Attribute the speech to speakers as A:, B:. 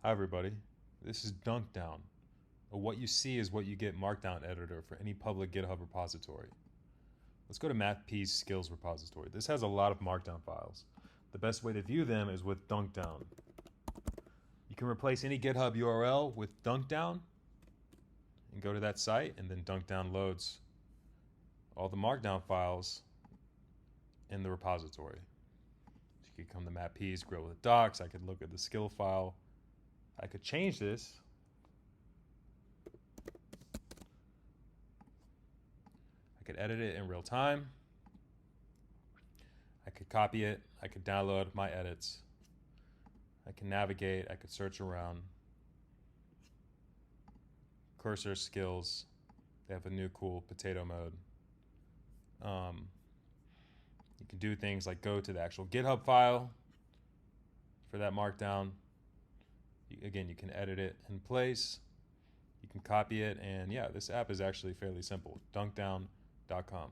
A: Hi everybody, this is DunkDown. What you see is what you get markdown editor for any public GitHub repository. Let's go to MathP's skills repository. This has a lot of markdown files. The best way to view them is with DunkDown. You can replace any GitHub URL with DunkDown and go to that site, and then DunkDown loads all the markdown files in the repository. So you could come to MathP's, grill with docs. I could look at the skill file. I could change this. I could edit it in real time. I could copy it. I could download my edits. I can navigate. I could search around. Cursor skills. They have a new cool potato mode. You can do things like go to the actual GitHub file for that markdown. Again, you can edit it in place. You can copy it, and yeah, this app is actually fairly simple. DunkDown.com.